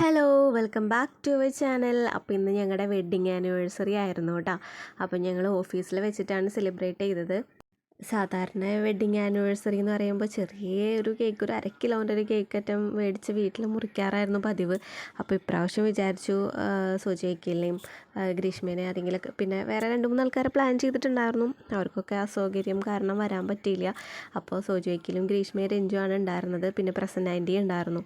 Hello welcome back to our channel. അപ്പോൾ ഇന്ന് ഞങ്ങളുടെ വെഡ്ഡിങ് ആനിവേഴ്സറി ആയിരുന്നു കേട്ടോ. അപ്പോൾ ഞങ്ങൾ ഓഫീസിൽ വെച്ചിട്ടാണ് സെലിബ്രേറ്റ് ചെയ്തത്. സാധാരണ വെഡ്ഡിങ് ആനിവേഴ്സറി എന്ന് പറയുമ്പോൾ ചെറിയ ഒരു കേക്ക്, ഒരു 1/2 കിലോൻ്റെ ഒരു കേക്ക് അറ്റം മേടിച്ച് വീട്ടിൽ മുറിക്കാറായിരുന്നു പതിവ്. അപ്പോൾ ഇപ്രാവശ്യം വിചാരിച്ചു സോജിയേക്കിലെയും ഗ്രീഷ്മേനെ ആരെങ്കിലുമൊക്കെ, പിന്നെ വേറെ 2-3 ആൾക്കാരെ പ്ലാൻ ചെയ്തിട്ടുണ്ടായിരുന്നു. അവർക്കൊക്കെ അസൗകര്യം കാരണം വരാൻ പറ്റിയില്ല. അപ്പോൾ സോജിയേക്കിലും ഗ്രീഷ്മയും രഞ്ജുവാണ് ഉണ്ടായിരുന്നത്. പിന്നെ പ്രസന്ന ആൻറ്റി ഉണ്ടായിരുന്നു.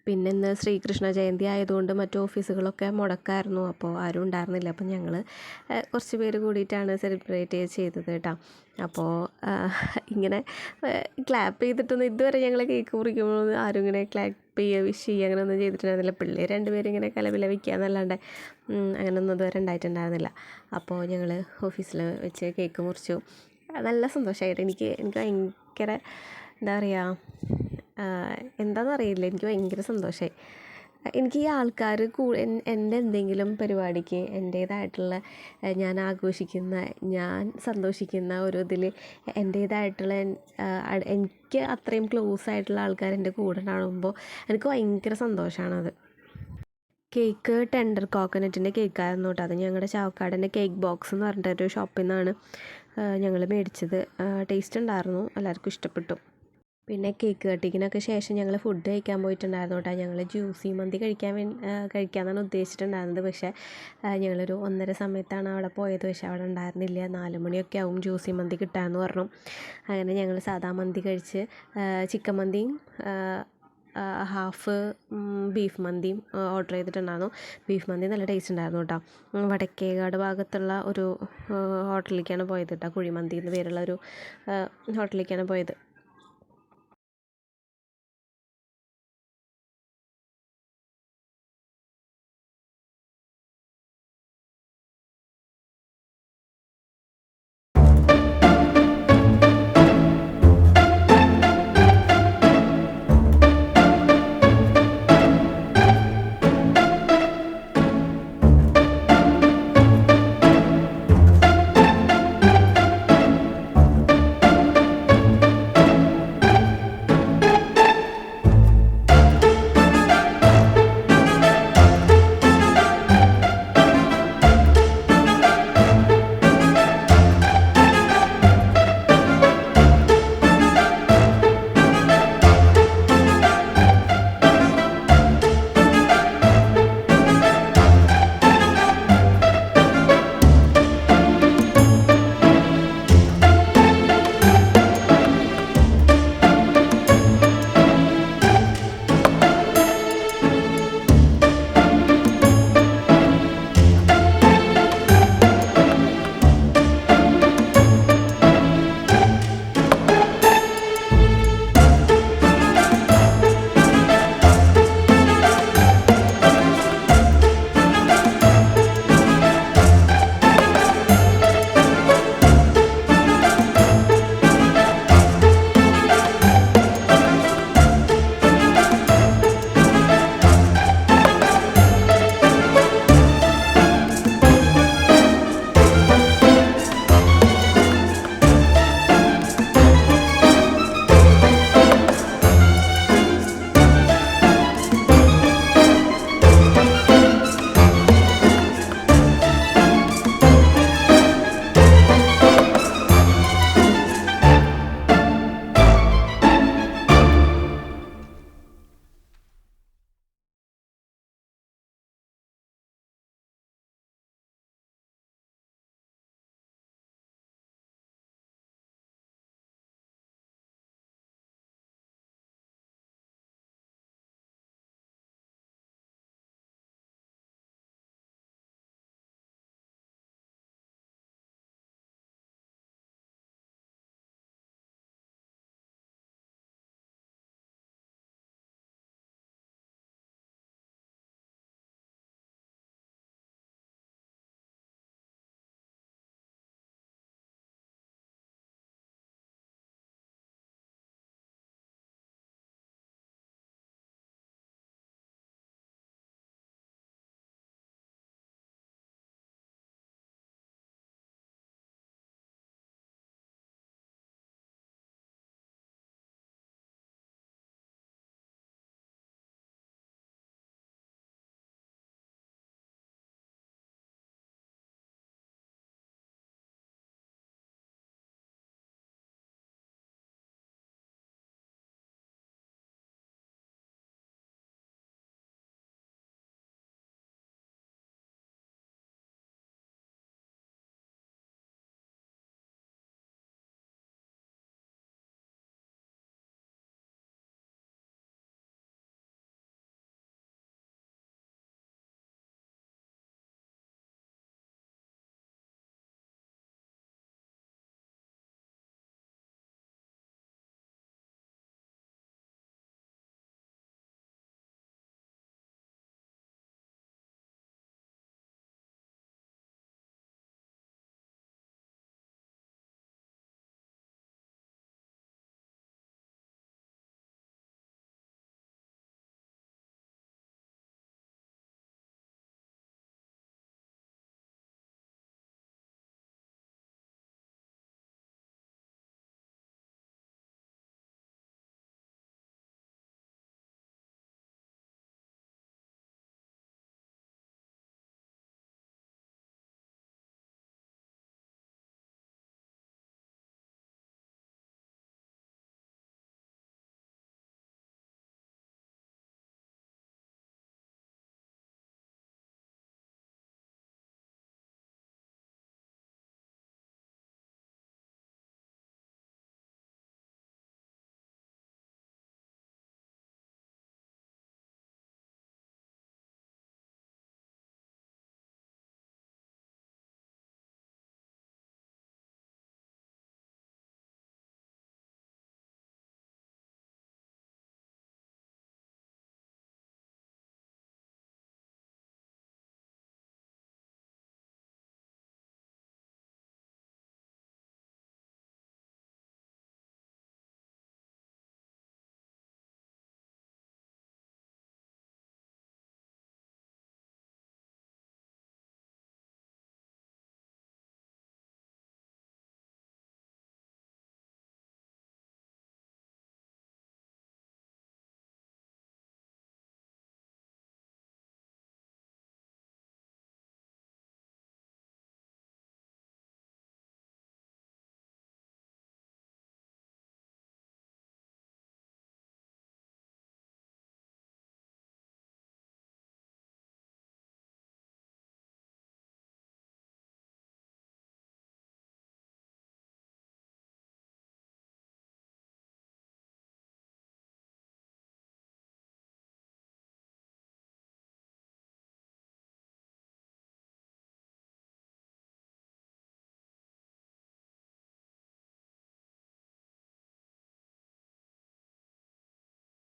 പിന്നെ ഇന്ന് ശ്രീകൃഷ്ണ ജയന്തി ആയതുകൊണ്ട് മറ്റു ഓഫീസുകളൊക്കെ മുടക്കായിരുന്നു. അപ്പോൾ ആരും ഉണ്ടായിരുന്നില്ല. അപ്പോൾ ഞങ്ങൾ കുറച്ച് പേര് കൂടിയിട്ടാണ് സെലിബ്രേറ്റ് ചെയ്തത് കേട്ടോ. അപ്പോൾ ഇങ്ങനെ ക്ലാപ്പ് ചെയ്തിട്ടൊന്നും ഇതുവരെ ഞങ്ങൾ കേക്ക് മുറിക്കുമ്പോൾ ആരും ഇങ്ങനെ ക്ലാപ്പ് ചെയ്യുക, വിഷ് ചെയ്യുക അങ്ങനെ ഒന്നും ചെയ്തിട്ടുണ്ടായിരുന്നില്ല. പിള്ളേർ 2 പേരും ഇങ്ങനെ കലപില എന്നല്ലാണ്ട് അങ്ങനെയൊന്നും ഇതുവരെ ഉണ്ടായിട്ടുണ്ടായിരുന്നില്ല. അപ്പോൾ ഞങ്ങൾ ഓഫീസിൽ വെച്ച് കേക്ക് മുറിച്ചു. നല്ല സന്തോഷമായിട്ട് എനിക്ക് ഭയങ്കര എന്താ പറയുക, എന്താണെന്നറിയില്ല, എനിക്ക് ഭയങ്കര സന്തോഷമായി. എനിക്ക് ഈ ആൾക്കാർ എൻ്റെ എന്തെങ്കിലും പരിപാടിക്ക് എൻ്റേതായിട്ടുള്ള, ഞാൻ ആഘോഷിക്കുന്ന, ഞാൻ സന്തോഷിക്കുന്ന ഒരു ഇതിൽ എൻ്റേതായിട്ടുള്ള എനിക്ക് അത്രയും ക്ലോസ് ആയിട്ടുള്ള ആൾക്കാർ എൻ്റെ കൂടെ ഉണ്ടാകുമ്പോൾ എനിക്ക് ഭയങ്കര സന്തോഷമാണത്. കേക്ക് ടെൻഡർ കോക്കനട്ടിൻ്റെ കേക്കായിരുന്നു കേട്ടോ. അത് ഞങ്ങളുടെ ചാവക്കാടിൻ്റെ കേക്ക് ബോക്സ് എന്ന് പറഞ്ഞിട്ടൊരു ഷോപ്പിൽ നിന്നാണ് ഞങ്ങൾ മേടിച്ചത്. ടേസ്റ്റ് ഉണ്ടായിരുന്നു, എല്ലാവർക്കും ഇഷ്ടപ്പെട്ടു. പിന്നെ കേക്ക് കട്ടിങ്ങിനൊക്കെ ശേഷം ഞങ്ങൾ ഫുഡ് കഴിക്കാൻ പോയിട്ടുണ്ടായിരുന്നു കേട്ടോ. ഞങ്ങൾ ജ്യൂസി മന്തി കഴിക്കാമെന്നാണ് ഉദ്ദേശിച്ചിട്ടുണ്ടായിരുന്നത്. പക്ഷേ ഞങ്ങളൊരു 1:30 സമയത്താണ് അവിടെ പോയത്. പക്ഷേ അവിടെ ഉണ്ടായിരുന്നില്ല. 4 മണിയൊക്കെ ആവും ജ്യൂസി മന്തി കിട്ടാമെന്ന് പറഞ്ഞു. അങ്ങനെ ഞങ്ങൾ സാദാ മന്തി കഴിച്ച് ചിക്കൻ മന്തിയും ഹാഫ് ബീഫ് മന്തിയും ഓർഡർ ചെയ്തിട്ടുണ്ടായിരുന്നു. ബീഫ് മന്തി നല്ല ടേസ്റ്റ് ഉണ്ടായിരുന്നു കേട്ടോ. വടക്കേകാട് ഭാഗത്തുള്ള ഒരു ഹോട്ടലിലേക്കാണ് പോയത് കേട്ടോ. കുഴിമന്തി എന്ന് പേരുള്ള ഒരു ഹോട്ടലിലേക്കാണ് പോയത്.